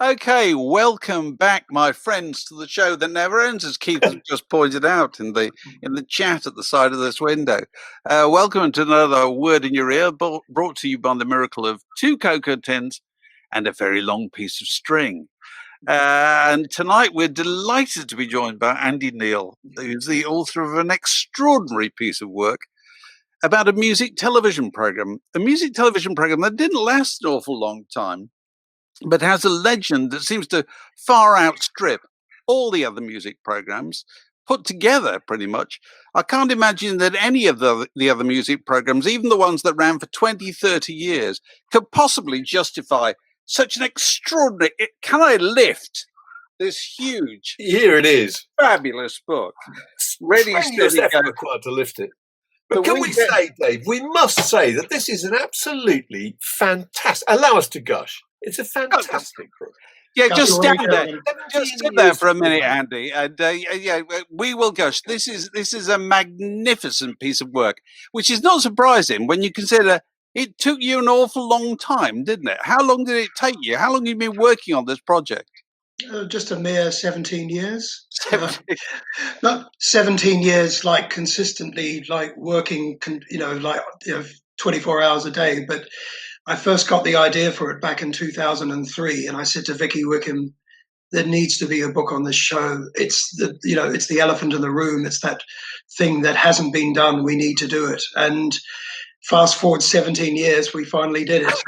Okay, welcome back, my friends, to the show that never ends, as Keith has just pointed out in the chat at the side of this window. Welcome to another Word in Your Ear, brought to you by the miracle of 2 cocoa tins and a very long piece of string. And tonight we're delighted to be joined by Andy Neill, who's the author of an extraordinary piece of work about a music television program that didn't last an awful long time, but has a legend that seems to far outstrip all the other music programs put together, pretty much. I can't imagine that any of the other music programs, even the ones that ran for 20, 30 years, could possibly justify such an extraordinary... Can I lift this huge... Here it is. Fabulous book. Ready, steady, go. Required to lift it. But can we say, Dave, we must say that this is an absolutely fantastic... Allow us to gush. It's a fantastic book. Yeah, just stand there. Just sit there for a minute, Andy, and we will gush. This is a magnificent piece of work, which is not surprising when you consider it took you an awful long time, didn't it? How long did it take you? How long have you been working on this project? Just a mere 17 years. Not 17 years, like consistently, like working, 24 hours a day, but I first got the idea for it back in 2003, and I said to Vicky Wickham, "There needs to be a book on this show. It's the elephant in the room. It's that thing that hasn't been done. We need to do it." And fast forward 17 years, we finally did it,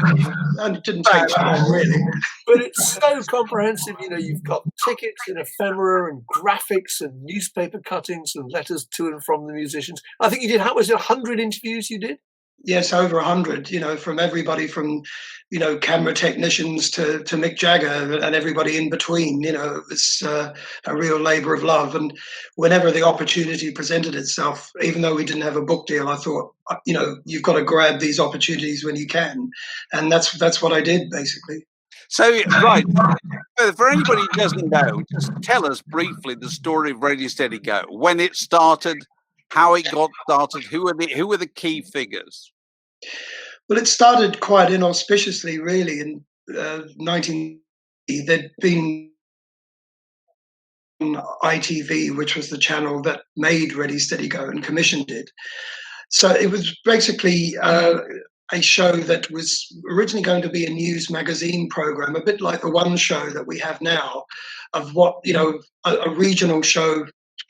and it didn't take that long, really. But it's so comprehensive. You've got tickets and ephemera and graphics and newspaper cuttings and letters to and from the musicians. I think you did. How was it? 100 interviews you did? Yes, over 100, from everybody from, camera technicians to Mick Jagger and everybody in between. It's a real labor of love. And whenever the opportunity presented itself, even though we didn't have a book deal, I thought, you've got to grab these opportunities when you can. And that's what I did, basically. So, right, for anybody who doesn't know, just tell us briefly the story of Ready, Steady, Go, when it started, how it got started, who were the key figures? Well, it started quite inauspiciously, really. In 1980, there'd been ITV, which was the channel that made Ready, Steady, Go and commissioned it. So it was basically a show that was originally going to be a news magazine program, a bit like the One Show that we have now, of what, a regional show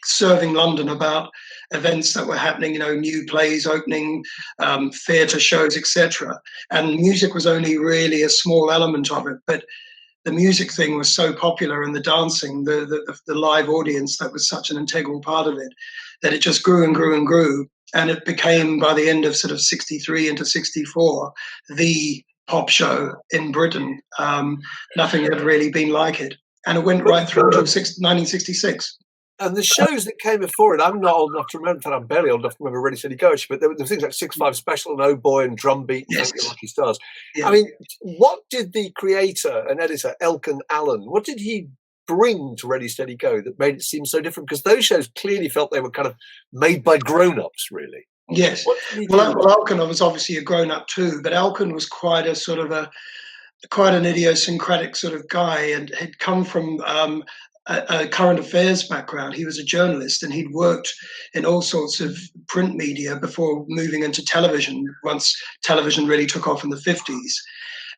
serving London about events that were happening, new plays opening, theatre shows, etc. And music was only really a small element of it, but the music thing was so popular, and the dancing, the live audience, that was such an integral part of it, that it just grew and grew and grew. And it became, by the end of sort of 63 into 64, the pop show in Britain. Nothing had really been like it. And it went right through to 1966. And the shows that came before it, I'm not old enough to remember, in fact, I'm barely old enough to remember Ready, Steady, Go, but there were things like 6-5 Special and Oh Boy and Drumbeat and Thank You Lucky Stars. Yeah. I mean, what did the creator and editor, Elkan Allen, what did he bring to Ready, Steady, Go that made it seem so different? Because those shows clearly felt they were kind of made by grown-ups, really. Yes. Well, Elkan was obviously a grown-up too, but Elkan was quite an idiosyncratic sort of guy, and had come from a current affairs background. He was a journalist, and he'd worked in all sorts of print media before moving into television, once television really took off in the 50s.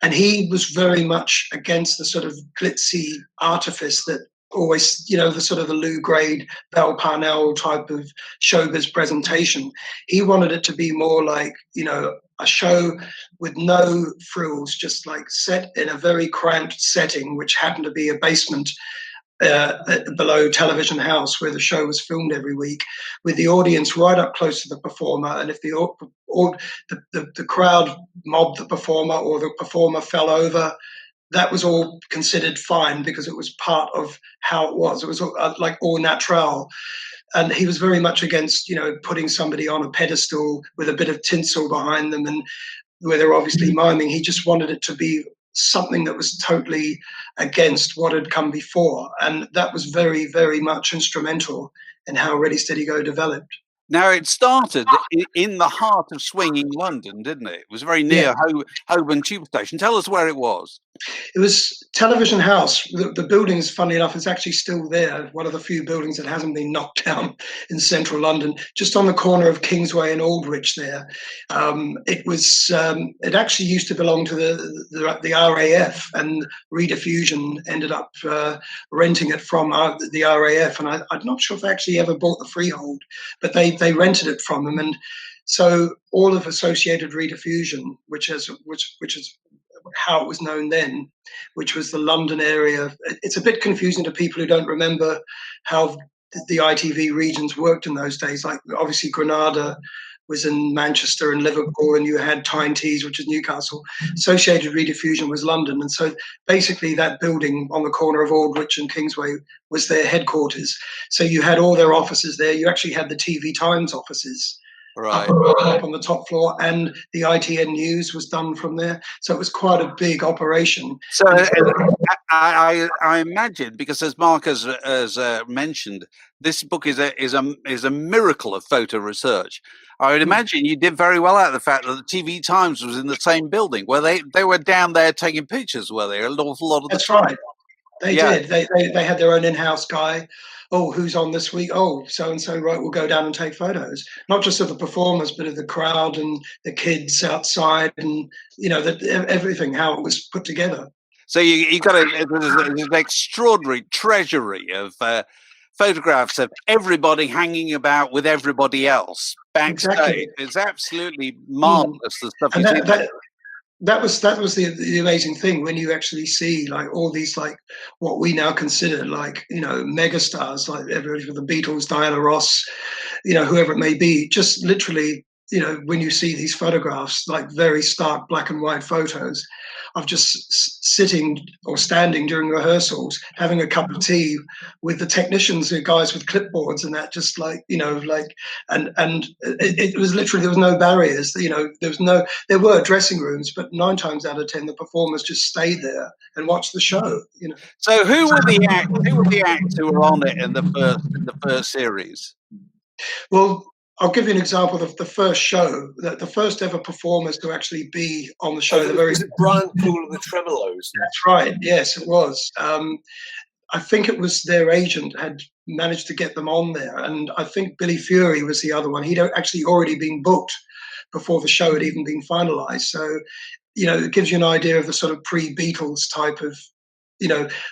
And he was very much against the sort of glitzy artifice that always, the sort of the Lou Grade, Bell Parnell type of showbiz presentation. He wanted it to be more like, a show with no frills, just like set in a very cramped setting, which happened to be a basement below Television House, where the show was filmed every week, with the audience right up close to the performer. And if the crowd mobbed the performer, or the performer fell over, that was all considered fine, because it was part of how it was. It was like au naturel. And he was very much against, putting somebody on a pedestal with a bit of tinsel behind them, and where they're obviously miming. He just wanted it to be something that was totally against what had come before. And that was very, very much instrumental in how Ready, Steady, Go developed. Now, it started in the heart of swinging London, didn't it? It was very near Holborn Tube Station. Tell us where it was. It was Television House. The buildings, funnily enough, is actually still there. One of the few buildings that hasn't been knocked down in central London, just on the corner of Kingsway and Aldwych there. It actually used to belong to the RAF, and Rediffusion ended up renting it from the RAF. And I'm not sure if they actually ever bought the freehold, but they rented it from them. And so all of Associated Rediffusion, which is how it was known then, which was the London area. It's a bit confusing to people who don't remember how the ITV regions worked in those days. Like, obviously Granada was in Manchester and Liverpool, and you had Tyne Tees, which is Newcastle. Associated Rediffusion was London. And so basically that building on the corner of Aldwych and Kingsway was their headquarters. So you had all their offices there. You actually had the TV Times offices Right. up on the top floor, and the ITN News was done from there. So it was quite a big operation. So I imagine, because as Mark has mentioned, this book is a miracle of photo research. I would imagine you did very well out of the fact that the TV Times was in the same building, where they were down there taking pictures, were they? An awful lot of the time. Right. They did. They had their own in-house guy. Oh, who's on this week? Oh, so and so. Right, we'll go down and take photos, not just of the performers, but of the crowd and the kids outside, and everything, how it was put together. So you got an extraordinary treasury of photographs of everybody hanging about with everybody else backstage. Exactly. It's absolutely marvelous, the stuff you see. That was the amazing thing, when you actually see like all these, like what we now consider like megastars, like everybody from the Beatles, Diana Ross, whoever it may be, just literally when you see these photographs, like very stark black and white photos of just sitting or standing during rehearsals, having a cup of tea with the technicians, the guys with clipboards and that, just and it was literally, there was no barriers, there were dressing rooms, but 9 times out of 10 the performers just stayed there and watched the show. So who were the acts who were on it in the first series? Well, I'll give you an example of the first show, the first ever performers to actually be on the show. Was it Brian Poole and the Tremolos? That's right. Yes, it was. I think it was their agent had managed to get them on there, and I think Billy Fury was the other one. He'd actually already been booked before the show had even been finalised. So, it gives you an idea of the sort of pre-Beatles type of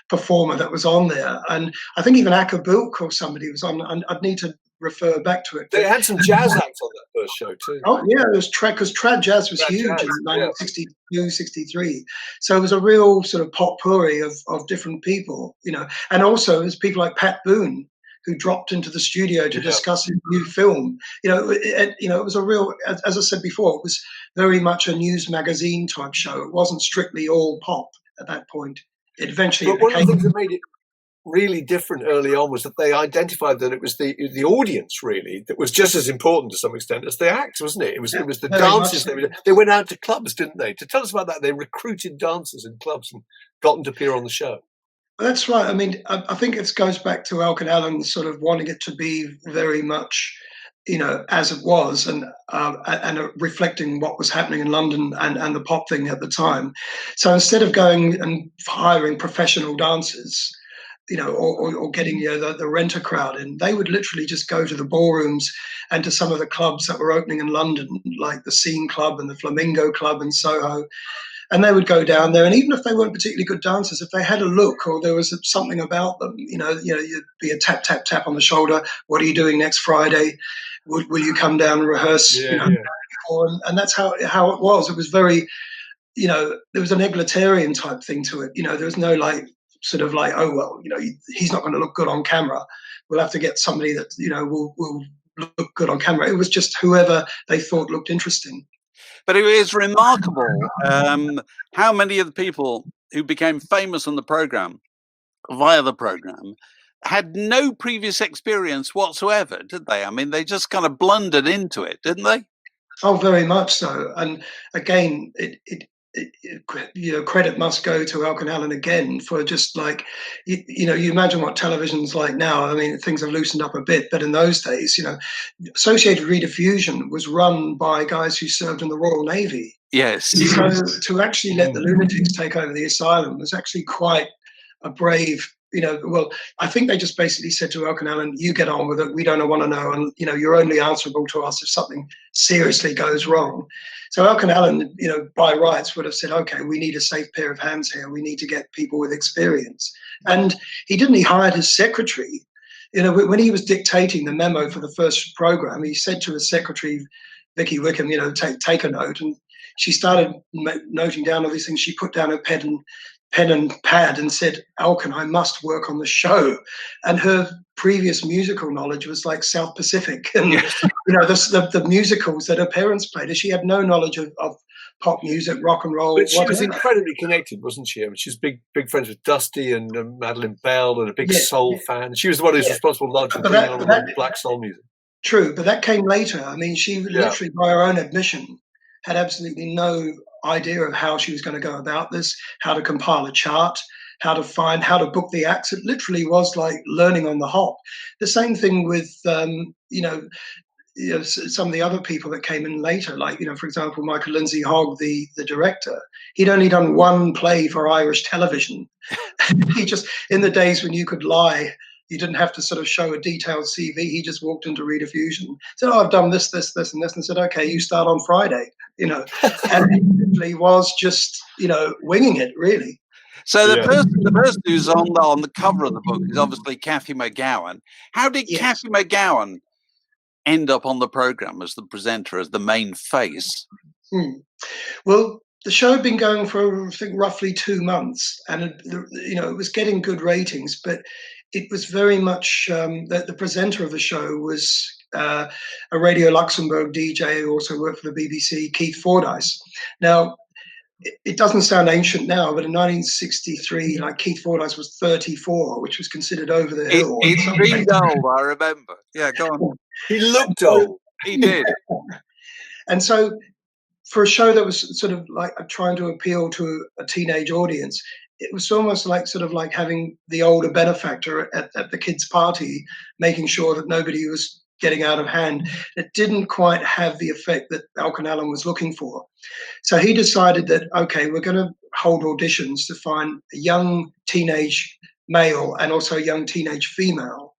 performer that was on there. And I think even Akka Bilk or somebody was on. I'd need to refer back to it. They had some jazz acts on that first show too. Oh yeah, it was because trad jazz was huge in 1962, 63. So it was a real sort of potpourri of different people, and also there's people like Pat Boone, who dropped into the studio to discuss his new film. It was a real, as I said before, it was very much a news magazine type show. It wasn't strictly all pop at that point. It eventually But one of the things that made it really different early on was that they identified that it was the audience really that was just as important to some extent as the acts, wasn't it? It was the dances. They went out to clubs, didn't they? To tell us about that, they recruited dancers in clubs and got them to appear on the show. That's right. I mean, I think it goes back to Alec and Allen sort of wanting it to be very much, as it was, and reflecting what was happening in London and the pop thing at the time. So instead of going and hiring professional dancers, or getting the renter crowd in, they would literally just go to the ballrooms and to some of the clubs that were opening in London, like the Scene Club and the Flamingo Club in Soho. And they would go down there, and even if they weren't particularly good dancers, if they had a look or there was something about them, you'd be a tap, tap, tap on the shoulder. What are you doing next Friday? Will you come down and rehearse? And that's how it was. It was very, there was an egalitarian type thing to it. There was no sort of like, oh well, he's not going to look good on camera. We'll have to get somebody that will look good on camera. It was just whoever they thought looked interesting. But it is remarkable how many of the people who became famous on the program, via the program, had no previous experience whatsoever, did they? I mean, they just kind of blundered into it, didn't they? Oh, very much so. And again, credit must go to Alkin Allen again for just like, you imagine what television's like now. I mean, things have loosened up a bit, but in those days, Associated Rediffusion was run by guys who served in the Royal Navy. Yes. So to actually let the lunatics take over the asylum was actually quite a brave, well, I think they just basically said to Alkin Allen, you get on with it. We don't want to know. And, you're only answerable to us if something seriously goes wrong. So Alkin Allen, by rights would have said, okay, we need a safe pair of hands here. We need to get people with experience. And he hired his secretary. When he was dictating the memo for the first program, he said to his secretary, Vicky Wickham, take a note. And she started noting down all these things. She put down her pen and pad and said, Alkin, I must work on the show. And her previous musical knowledge was like South Pacific and the musicals that her parents played. And she had no knowledge of pop music, rock and roll. But she was incredibly connected, wasn't she? I mean, she was big friends with Dusty and Madeleine Bell and a big soul fan. She was the one who's responsible largely for doing all the black soul music. True, but that came later. I mean, she literally, by her own admission, had absolutely no idea of how she was going to go about this, how to compile a chart, how to book the acts. It literally was like learning on the hop. The same thing with, some of the other people that came in later, like, for example, Michael Lindsay Hogg, the director. He'd only done one play for Irish television. He just, in the days when you could lie, you didn't have to sort of show a detailed CV. He just walked into Rediffusion, said, I've done this, this, this, and this, and said, okay, you start on Friday, and he literally was just, winging it, really. So the person who's on the cover of the book is obviously Cathy McGowan. How did Cathy McGowan end up on the program as the presenter, as the main face? Well, the show had been going for, I think, roughly 2 months, and it was getting good ratings, but it was very much the presenter of the show was a Radio Luxembourg DJ who also worked for the BBC, Keith Fordyce. Now, it doesn't sound ancient now, but in 1963, like, Keith Fordyce was 34, which was considered over the hill. He seemed old, I remember. Yeah, go on. He looked old. He did. And so, for a show that was sort of like trying to appeal to a teenage audience, it was almost like sort of like having the older benefactor at the kids' party, making sure that nobody was getting out of hand. It didn't quite have the effect that Alkin Allen was looking for. So he decided that, okay, we're going to hold auditions to find a young teenage male and also a young teenage female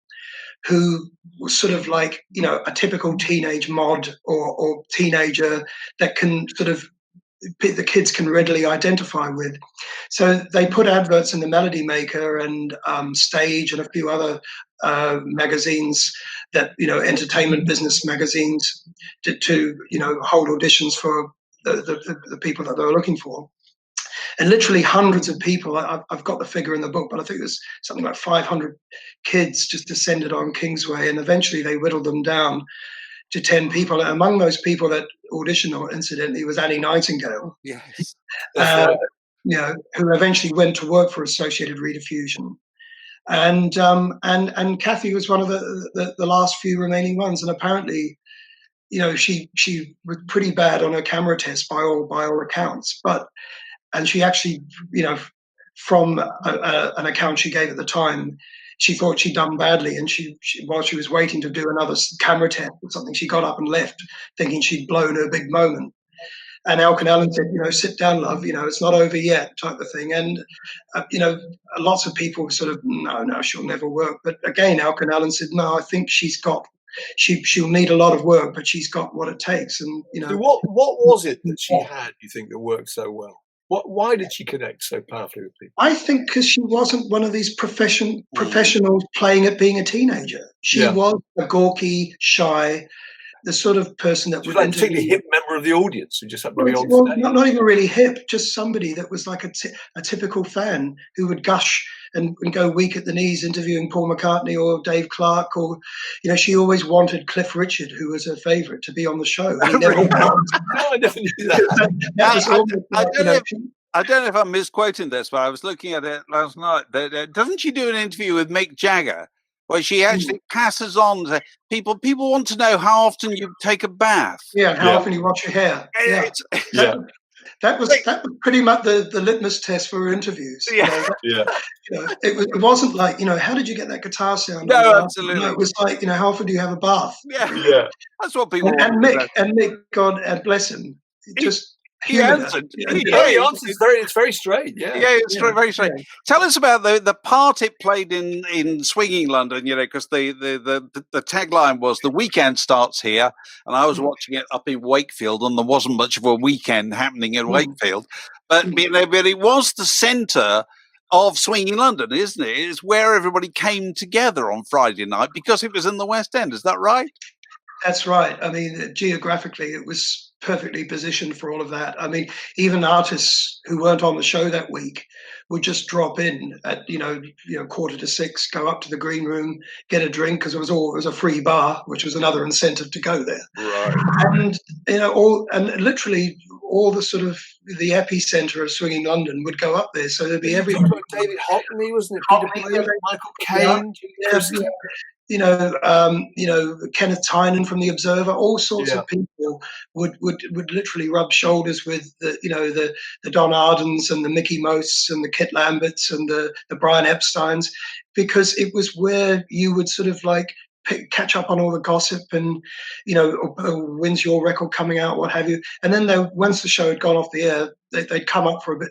who was sort of like, a typical teenage mod or teenager that can sort of, the kids can readily identify with. So they put adverts in the Melody Maker and Stage and a few other magazines that, entertainment business magazines to hold auditions for the people that they were looking for. And literally hundreds of people, I've got the figure in the book, but I think there's something like 500 kids just descended on Kingsway, and eventually they whittled them down to 10 people. And among those people that auditioned, incidentally, was Annie Nightingale. Yes. Who eventually went to work for Associated Rediffusion. And Cathy was one of the last few remaining ones. And apparently, she was pretty bad on her camera test by all accounts. And she actually, from an account she gave at the time, she thought she'd done badly, and she while she was waiting to do another camera test or something, she got up and left, thinking she'd blown her big moment. And Alkin Allen said, sit down, love, it's not over yet, type of thing. And, lots of people sort of, no, she'll never work. But again, Alkin Allen said, no, I think she'll need a lot of work, but she's got what it takes. And, So what was it that she had, you think, that worked so well? Why did she connect so powerfully with people? I think because she wasn't one of these professionals playing at being a teenager. She was a gawky, shy, the sort of person that was like a particularly hip member of the audience who just happened to be on stage. Not even really hip, just somebody that was like a typical fan who would gush and go weak at the knees interviewing Paul McCartney or Dave Clark, or she always wanted Cliff Richard, who was her favourite, to be on the show. And he never I never knew that. I don't know if I'm misquoting this, but I was looking at it last night. Doesn't she do an interview with Mick Jagger where she actually passes on to people? People want to know how often you take a bath. Yeah, how often you wash your hair. That was pretty much the litmus test for interviews. Yeah. It wasn't like, how did you get that guitar sound? No, absolutely. No, it was like, how often do you have a bath? Yeah. That's what people And want to know. Mick, God bless him, just He humoured answered. her. He answers it's very straight. Yeah, it's very strange. Yeah. Tell us about the part it played in swinging London. Because the tagline was "The weekend starts here," and I was watching it up in Wakefield, and there wasn't much of a weekend happening in Wakefield, but but it was the centre of swinging London, isn't it? It's where everybody came together on Friday night because it was in the West End. Is that right? That's right. I mean, geographically, it was perfectly positioned for all of that. I mean, even artists who weren't on the show that week would just drop in at 5:45, go up to the green room, get a drink because it was a free bar, which was another incentive to go there. Right. And literally all the sort of the epicenter of swinging London would go up there. So there'd be everybody. David Hockney, wasn't it? Peter Blake, Michael Caine, Kenneth Tynan from The Observer, all sorts of people would literally rub shoulders with the Don Ardens and the Mickey Mosts and the Kit Lamberts and the Brian Epsteins, because it was where you would sort of like catch up on all the gossip and when's your record coming out, what have you. And then once the show had gone off the air, they'd come up for a bit,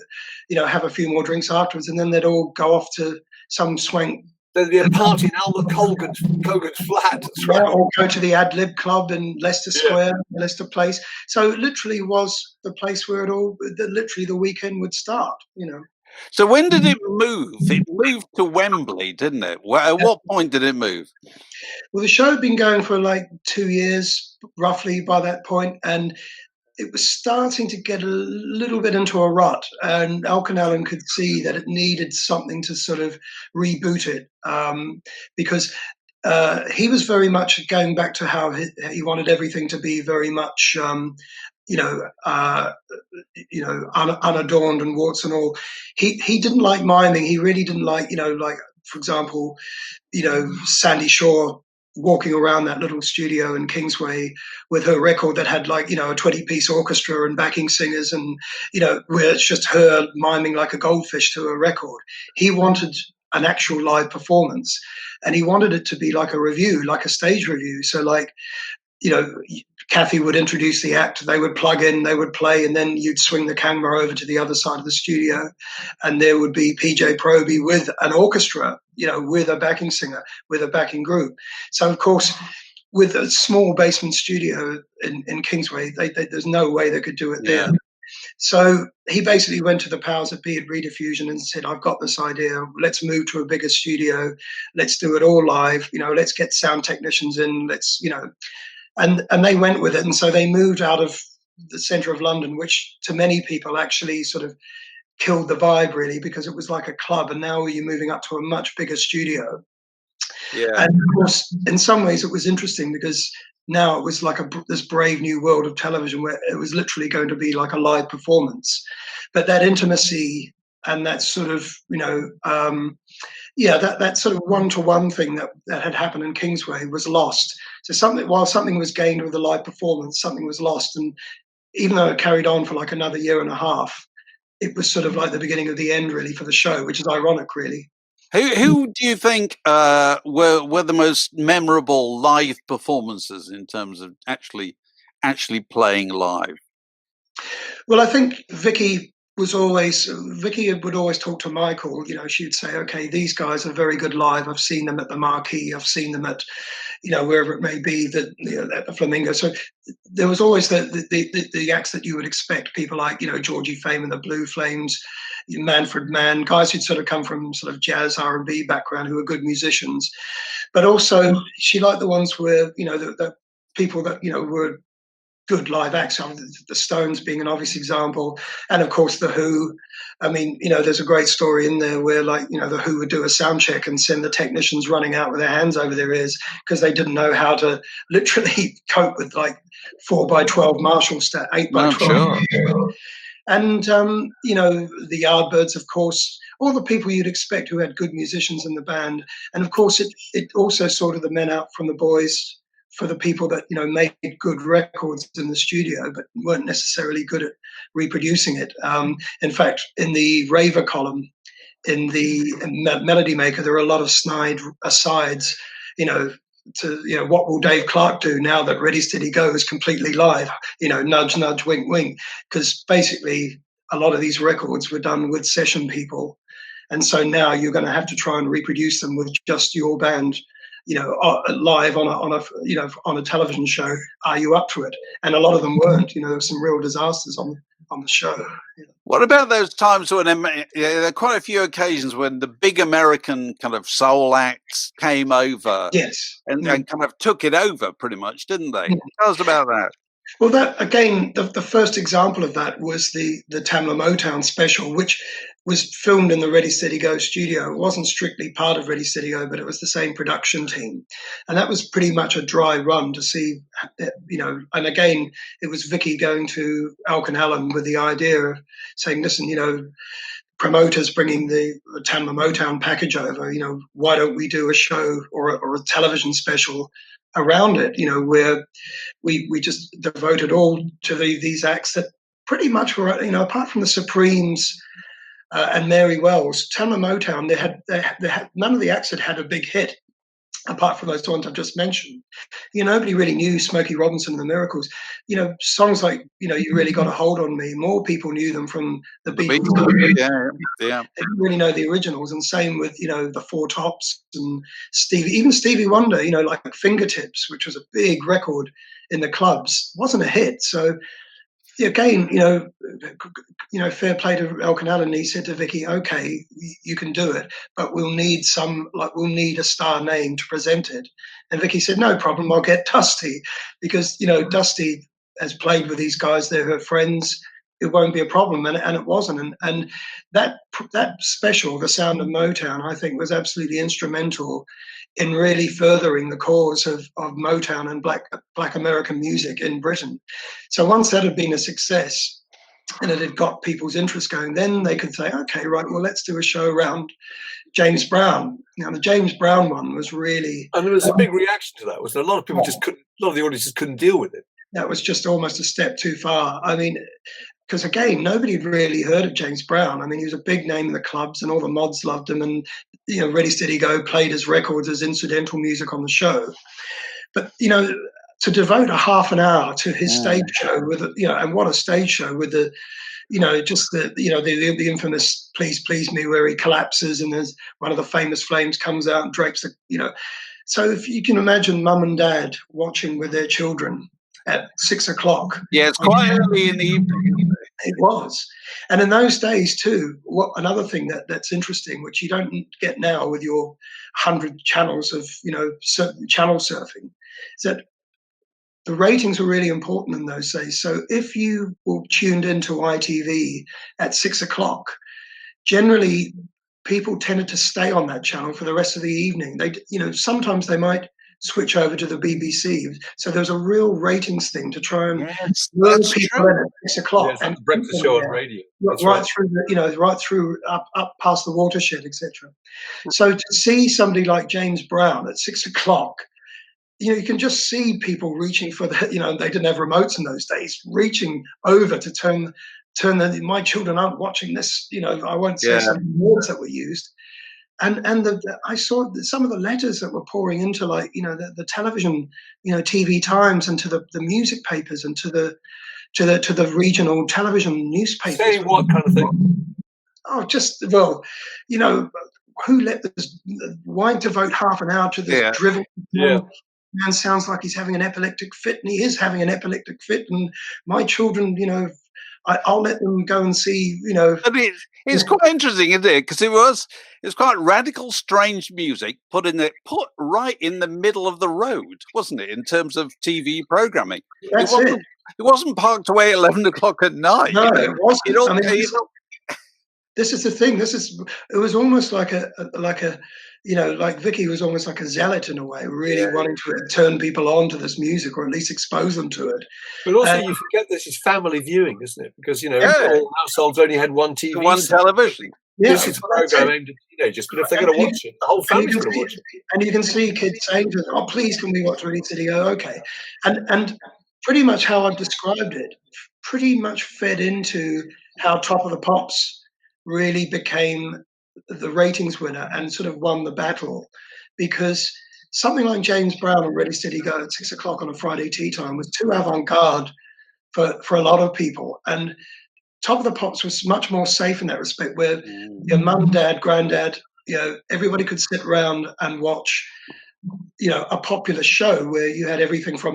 have a few more drinks afterwards, and then they'd all go off to some swank. There'd be a party in Alma Colgan's flat. That's right. Or go to the Ad Lib Club in Leicester Square, Leicester Place. So it literally was the place where literally the weekend would start, So when did it move? It moved to Wembley, didn't it? At what point did it move? Well, the show had been going for like 2 years, roughly, by that point, and it was starting to get a little bit into a rut, and Alkan Allen could see that it needed something to sort of reboot it, because he was very much going back to how he wanted everything to be very much unadorned and warts and all. He didn't like miming. He really didn't like, like, for example, Sandy Shaw walking around that little studio in Kingsway with her record that had like, a 20-piece orchestra and backing singers and, where it's just her miming like a goldfish to a record. He wanted an actual live performance, and he wanted it to be like a review, like a stage review. So like, Kathy would introduce the act, they would plug in, they would play, and then you'd swing the camera over to the other side of the studio, and there would be PJ Proby with an orchestra, with a backing singer, with a backing group. So, of course, with a small basement studio in Kingsway, there's no way they could do it there. So he basically went to the powers that be at Rediffusion and said, I've got this idea. Let's move to a bigger studio. Let's do it all live. Let's get sound technicians in. And they went with it. And so they moved out of the centre of London, which to many people actually sort of killed the vibe, really, because it was like a club. And now you're moving up to a much bigger studio. Yeah. And of course, in some ways, it was interesting because now it was like this brave new world of television where it was literally going to be like a live performance. But that intimacy and that sort of, that sort of one-to-one thing that had happened in Kingsway was lost. So while something was gained with the live performance, something was lost. And even though it carried on for like another year and a half, it was sort of like the beginning of the end, really, for the show, which is ironic, really. Who do you think were the most memorable live performances in terms of actually playing live? Well, I think Vicky would always talk to Michael. She'd say, "Okay, these guys are very good live. I've seen them at the Marquee. I've seen them at, wherever it may be, at the Flamingo." So there was always the acts that you would expect. People like Georgie Fame and the Blue Flames, Manfred Mann, guys who'd sort of come from sort of jazz R&B background who were good musicians. But also she liked the ones where the people that were good live acts, the Stones being an obvious example, and of course the Who. I mean, there's a great story in there where the Who would do a sound check and send the technicians running out with their hands over their ears because they didn't know how to literally cope with like 4x12 Marshall 8x12. Sure. And the Yardbirds, of course, all the people you'd expect who had good musicians in the band. And of course it also sorted the men out from the boys for the people that made good records in the studio, but weren't necessarily good at reproducing it. In fact, in the Raver column, in the Melody Maker, there are a lot of snide asides, what will Dave Clark do now that Ready Steady Go is completely live? Nudge, nudge, wink, wink. Because basically, a lot of these records were done with session people, and so now you're going to have to try and reproduce them with just your band, live on a television show. Are you up for it? And a lot of them weren't. There were some real disasters on the show. What about those times when there are quite a few occasions when the big American kind of soul acts came over, yes, and kind of took it over, pretty much, didn't they? Tell us about that. Well, that again, the first example of that was the Tamla Motown special, which was filmed in the Ready Steady Go studio. It wasn't strictly part of Ready Steady Go, but it was the same production team, and that was pretty much a dry run to see, And again, it was Vicky going to Alcan Allen with the idea of saying, "Listen, promoters bringing the Tamla Motown package over. Why don't we do a show or a television special around it? Where we just devoted all to these acts that pretty much were, apart from the Supremes and Mary Wells, Tamla Motown, they had none of the acts had a big hit, apart from those ones I've just mentioned. Nobody really knew Smokey Robinson and the Miracles. Songs like, You Really Got a Hold on Me, more people knew them from the Beatles. Yeah. They didn't really know the originals, and same with, the Four Tops and Stevie Wonder, like Fingertips, which was a big record in the clubs, wasn't a hit. So again, fair play to Alcan Allen. He said to Vicky, "Okay, you can do it, but we'll need a star name to present it." And Vicky said, "No problem, I'll get Dusty, because Dusty has played with these guys; they're her friends. It won't be a problem." And it wasn't. And that special, The Sound of Motown, I think was absolutely instrumental in really furthering the cause of Motown and Black American music in Britain. So once that had been a success and it had got people's interest going, then they could say, "Okay, right, well, let's do a show around James Brown." Now, the James Brown one was really... And there was a big reaction to that, wasn't there? A lot of people a lot of the audiences couldn't deal with it. That was just almost a step too far. I mean, because again, nobody had really heard of James Brown. I mean, he was a big name in the clubs and all the mods loved him, and Ready Steady Go played his records as incidental music on the show. But to devote a half an hour to his stage show with and what a stage show with the just the infamous "Please Please Me," where he collapses and there's one of the famous flames comes out and drapes so if you can imagine mum and dad watching with their children at 6 o'clock. Yeah, it's quite early in the evening. It was. And in those days too, another thing that's interesting, which you don't get now with your 100 channels of, channel surfing, is that the ratings were really important in those days. So if you were tuned into ITV at 6 o'clock, generally people tended to stay on that channel for the rest of the evening. Sometimes they might switch over to the BBC. So there was a real ratings thing to try and lure people in at 6 o'clock. And the breakfast show on radio. Right through right through up past the watershed, etc. So to see somebody like James Brown at 6 o'clock, you can just see people reaching for they didn't have remotes in those days, reaching over to turn my children aren't watching this, I won't say some words that were used. And I saw some of the letters that were pouring into the television, TV Times, and to the music papers and to the regional television newspapers. Saying what kind of thing? Oh, who let this? Why devote half an hour to this drivel? Man sounds like he's having an epileptic fit, and he is having an epileptic fit. And my children, I'll let them go and see, I mean, it's quite interesting, isn't it? Because it was quite radical, strange music put right in the middle of the road, wasn't it? In terms of TV programming, it wasn't parked away at 11 o'clock at night. No, it wasn't. This is the thing. It was almost like Vicky was almost like a zealot in a way, really wanting to turn people on to this music, or at least expose them to it. But also, you forget this is family viewing, isn't it? Because all households only had one TV, one television. this is a program aimed at teenagers, but if they're going to watch it, the whole family's going to watch it. And you can see kids saying to them, "Oh, please, can we watch Ready Steady Go?" Okay, and pretty much how I've described it, pretty much fed into how Top of the Pops really became the ratings winner and sort of won the battle, because something like James Brown and Ready Steady Go at 6 o'clock on a Friday tea time was too avant-garde for a lot of people, and Top of the Pops was much more safe in that respect, where your mum, dad, granddad, everybody could sit around and watch, a popular show where you had everything from,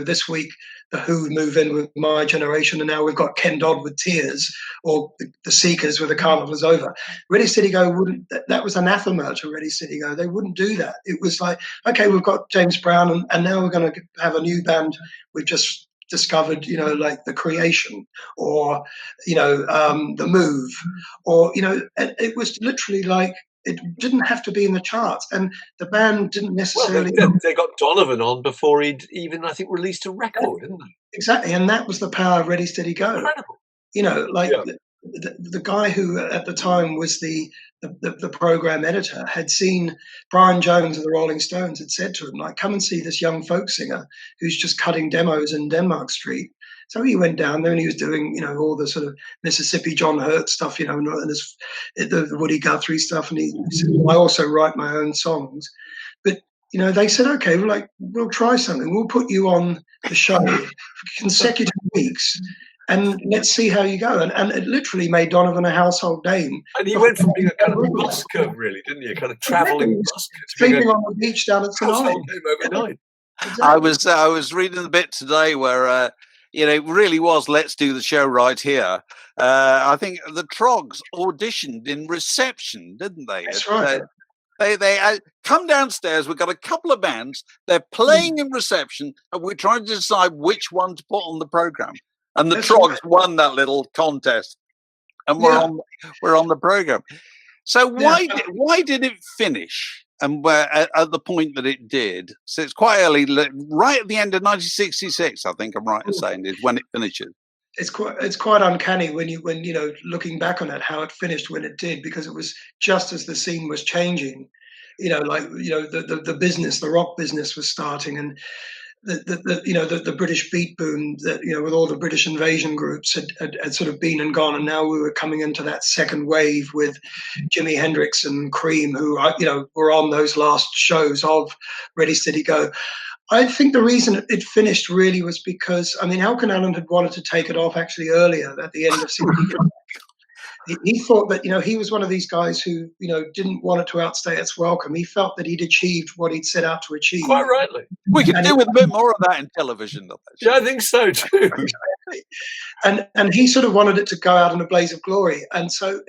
this week the Who move in with My Generation, and now we've got Ken Dodd with Tears, or the Seekers with The Carnival Is Over. Ready Steady Go wouldn't. That was anathema to Ready Steady Go. They wouldn't do that. It was like, okay, we've got James Brown, and now we're going to have a new band we've just discovered, like The Creation, or The Move, or and it was literally like, it didn't have to be in the charts, and the band didn't necessarily. Well, they got Donovan on before he'd even, I think, released a record, didn't they? Exactly, and that was the power of Ready Steady Go. Incredible. The guy who at the time was the program editor had seen Brian Jones of the Rolling Stones, had said to him, like, come and see this young folk singer who's just cutting demos in Denmark Street. So he went down there and he was doing, all the sort of Mississippi John Hurt stuff, and the Woody Guthrie stuff. And he said, I also write my own songs. But, they said, okay, we'll try something. We'll put you on the show for consecutive weeks, and let's see how you go. And it literally made Donovan a household name. And he went from being a kind of busker, really, didn't he? A kind of travelling busker. Sleeping on the beach down at Sonoma. Overnight. Exactly. I was reading the bit today where it really was, let's do the show right here. I think the Troggs auditioned in reception, didn't they? That's right. They come downstairs. We've got a couple of bands. They're playing in reception, and we're trying to decide which one to put on the program. And the Troggs won that little contest, and we're on the program. So why did it finish? And at the point that it did, so it's quite early, right at the end of 1966, I think I'm right in saying, is when it finishes. It's quite uncanny when looking back on it, how it finished when it did, because it was just as the scene was changing, the business, the rock business was starting, and the British beat boom that, with all the British invasion groups had sort of been and gone, and now we were coming into that second wave with Jimi Hendrix and Cream, who were on those last shows of Ready Steady Go. I think the reason it finished really was because, Elkin Allen had wanted to take it off actually earlier, at the end of 63. He thought that, he was one of these guys who, didn't want it to outstay its welcome. He felt that he'd achieved what he'd set out to achieve. Quite rightly. We could do with a bit more of that in television. Yeah, I think so too. And he sort of wanted it to go out in a blaze of glory. And so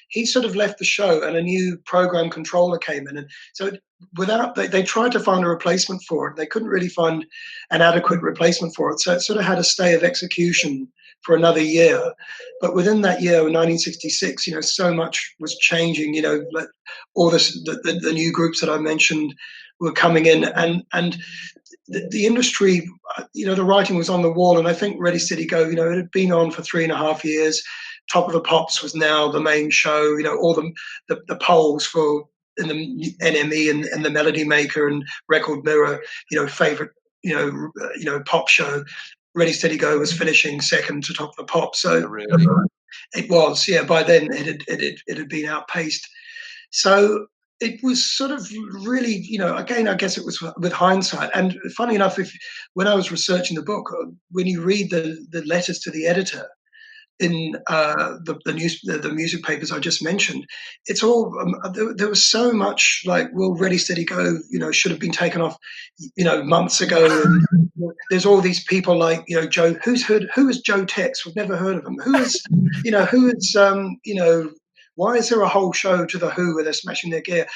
he sort of left the show, and a new program controller came in. And so they tried to find a replacement for it. They couldn't really find an adequate replacement for it. So it sort of had a stay of execution for another year. But within that year, in 1966, so much was changing. All the new groups that I mentioned were coming in, and the industry, the writing was on the wall. And I think Ready Steady Go, it had been on for 3.5 years. Top of the Pops was now the main show. All the polls for in the NME and the Melody Maker and Record Mirror, favorite, pop show. Ready Steady Go was finishing second to Top of the Pops. So really? It was, yeah. By then it had been outpaced. So it was sort of really, again, I guess it was with hindsight. And funny enough, when I was researching the book, when you read the letters to the editor in the music papers I just mentioned, it's all there was so much like, well, Ready Steady Go, should have been taken off, months ago. And there's all these people like, Joe. Who is Joe Tex? We've never heard of him. Who is why is there a whole show to the Who where they're smashing their gear?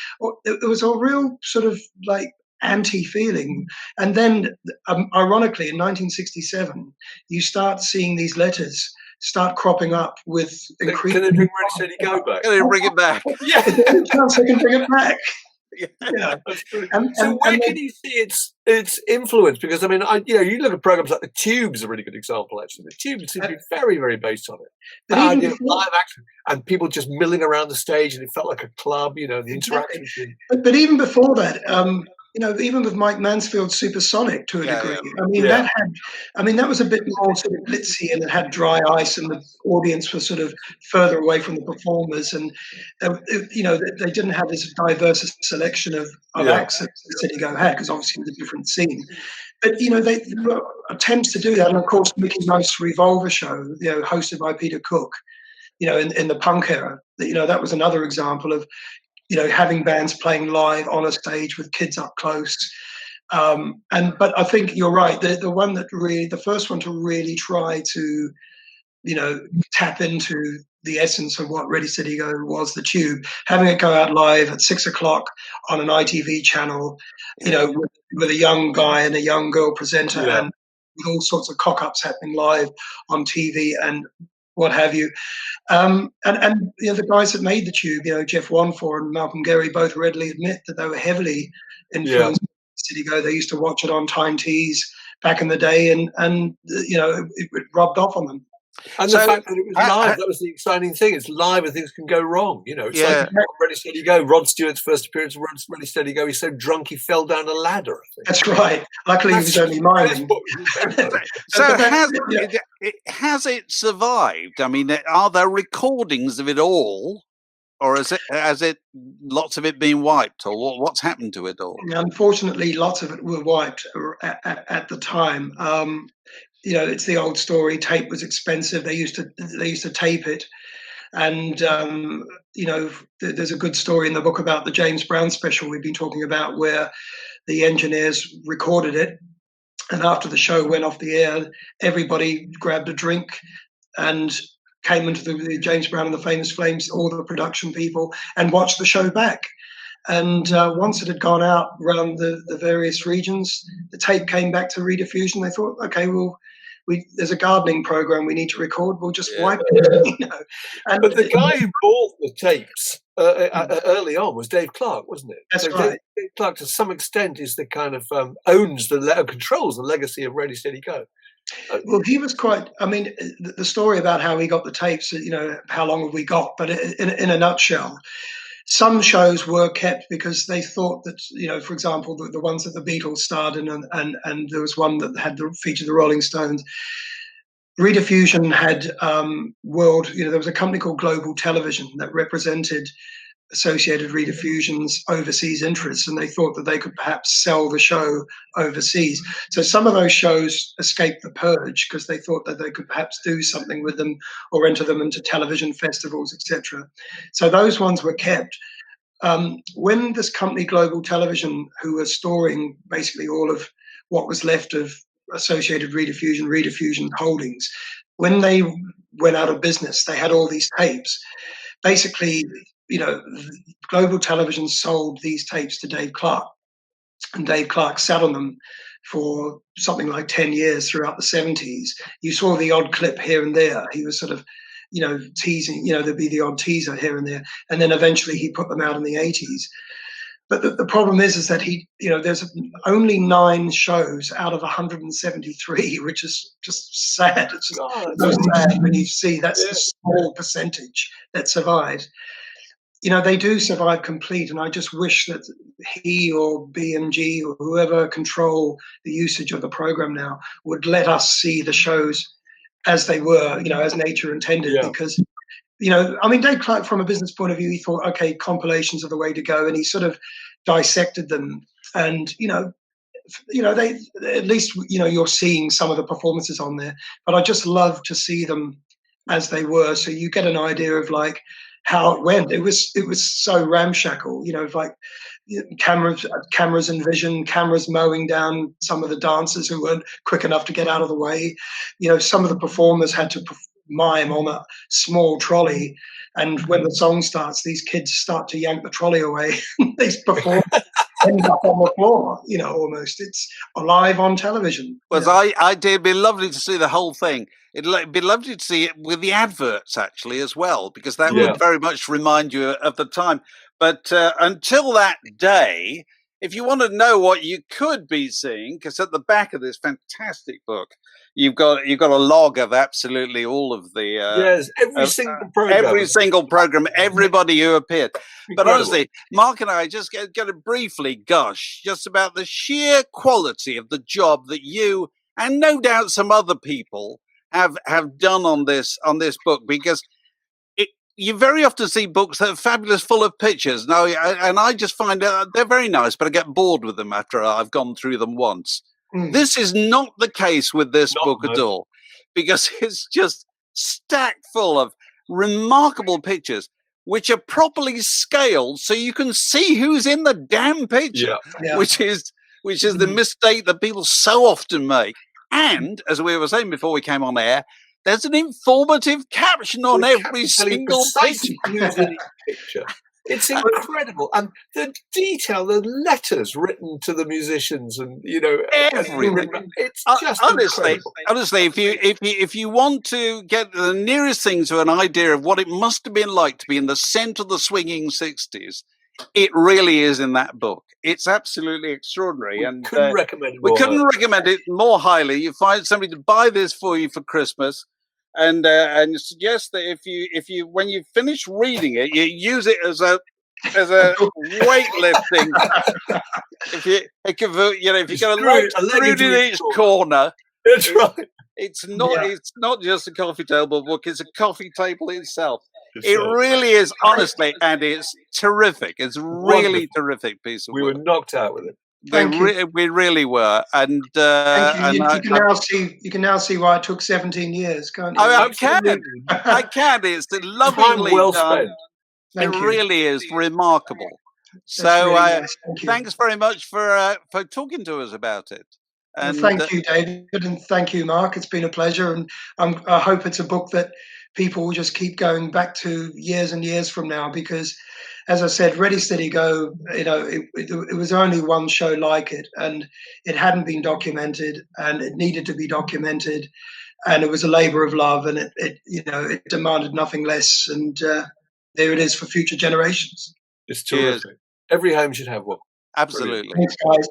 It was a real sort of like anti-feeling. And then, ironically, in 1967, you start seeing these letters start cropping up with increasing. Can they bring Ready Steady Go back? Can they bring it back? Yeah, they can bring it back. Yeah. So where can you see its influence? Because I mean, you look at programs like The Tube is a really good example. Actually, The Tube seems to be very, very based on it. But even before, live action and people just milling around the stage, and it felt like a club. The interaction. But even before that, even with Mike Mansfield's Supersonic to a degree, that was a bit more sort of glitzy, and it had dry ice, and the audience was sort of further away from the performers, and they didn't have this diverse selection of acts that City Go had, because obviously it was a different scene. But there were attempts to do that, and of course Mickey Mouse's Revolver show, hosted by Peter Cook, in the punk era, that was another example of having bands playing live on a stage with kids up close. But I think you're right. The first one to really try to, tap into the essence of what Ready Steady Go was The Tube, having it go out live at 6:00 on an ITV channel, with a young guy and a young girl presenter, and with all sorts of cock-ups happening live on TV and what have you. And the guys that made The Tube, Jeff Wanfor and Malcolm Gary, both readily admit that they were heavily influenced by City Go. They used to watch it on Time Tees back in the day, and it rubbed off on them. And the fact that it was live, that was the exciting thing. It's live and things can go wrong. It's like Ready Steady Go. Rod Stewart's first appearance of Ready Steady Go, he's so drunk he fell down a ladder, I think. That's right. Luckily he was only miming. So has it survived? I mean, are there recordings of it all? Or has it lots of it been wiped, or what's happened to it all? Unfortunately, lots of it were wiped at the time. It's the old story. Tape was expensive. They used to tape it, and there's a good story in the book about the James Brown special we've been talking about, where the engineers recorded it, and after the show went off the air, everybody grabbed a drink and came into the James Brown and the Famous Flames, all the production people, and watched the show back. And once it had gone out around the various regions, the tape came back to rediffusion. They thought, okay, there's a gardening program we need to record. We'll just wipe it. But the guy who bought the tapes early on was Dave Clark, wasn't it? That's right. Dave Clark, to some extent, is the kind of controls the legacy of Ready Steady Go. Well, he was quite. I mean, the story about how he got the tapes. How long have we got? But in a nutshell, some shows were kept because they thought that, for example, the ones that the Beatles starred in, and there was one that had featured the Rolling Stones. Rediffusion had there was a company called Global Television that represented Associated Rediffusion's overseas interests, and they thought that they could perhaps sell the show overseas. So some of those shows escaped the purge because they thought that they could perhaps do something with them or enter them into television festivals, etc. So those ones were kept. When this company, Global Television, who were storing basically all of what was left of Associated Rediffusion Holdings, when they went out of business, they had all these tapes. Basically, Global Television sold these tapes to Dave Clark, and Dave Clark sat on them for something like 10 years throughout the 70s. You saw the odd clip here and there. He was sort of, teasing, there'd be the odd teaser here and there. And then eventually he put them out in the 80s. But the problem is that there's only 9 shows out of 173, which is just sad. It's so sad when you see that's the small percentage that survived. They do survive complete, and I just wish that he or BMG or whoever control the usage of the program now would let us see the shows as they were, as nature intended. Because, Dave Clark, from a business point of view, he thought, okay, compilations are the way to go, and he sort of dissected them. And, they at least, you're seeing some of the performances on there, but I just love to see them as they were, so you get an idea of like how it went. It was so ramshackle, like cameras in vision, cameras mowing down some of the dancers who weren't quick enough to get out of the way. Some of the performers had to mime on a small trolley, and when the song starts, these kids start to yank the trolley away. These performers end up on the floor, almost. It's live on television. Well, it'd be lovely to see the whole thing. It'd be lovely to see it with the adverts actually as well, because that would very much remind you of the time. But until that day, if you want to know what you could be seeing, because at the back of this fantastic book, you've got a log of absolutely all of the every single program, everybody who appeared. But honestly, Mark and I just going to briefly gush just about the sheer quality of the job that you and no doubt some other people have done on this book, because you very often see books that are fabulous, full of pictures. Now, and I just find they're very nice, but I get bored with them after I've gone through them once. This is not the case with this book at all, because it's just stacked full of remarkable pictures, which are properly scaled so you can see who's in the damn picture, which is the mistake that people so often make. And as we were saying before we came on air, there's an informative caption on every single picture. It's incredible. And the detail, the letters written to the musicians, and everything. It's just incredible. Honestly, if you want to get the nearest thing to an idea of what it must have been like to be in the centre of the swinging 60s, it really is in that book. It's absolutely extraordinary. We couldn't recommend it more highly. You find somebody to buy this for you for Christmas, and suggest that if you when you finish reading it, you use it as a weightlifting. if you get a leg in each corner, that's right. It's not just a coffee table book; it's a coffee table itself. It really is, honestly, and it's terrific. It's really terrific piece of work. We were knocked out with it. We really were, and you can now see why it took 17 years, can't you? I can. It's lovingly well done. Spent. It really is remarkable. So, really nice. Thanks very much for talking to us about it. And thank you, David, and thank you, Mark. It's been a pleasure, and I hope it's a book that people will just keep going back to years and years from now, because, as I said, Ready Steady Go, it was only one show like it, and it hadn't been documented, and it needed to be documented, and it was a labour of love, and it demanded nothing less, and there it is for future generations. It's terrific. Every home should have one. Absolutely. Thanks, guys.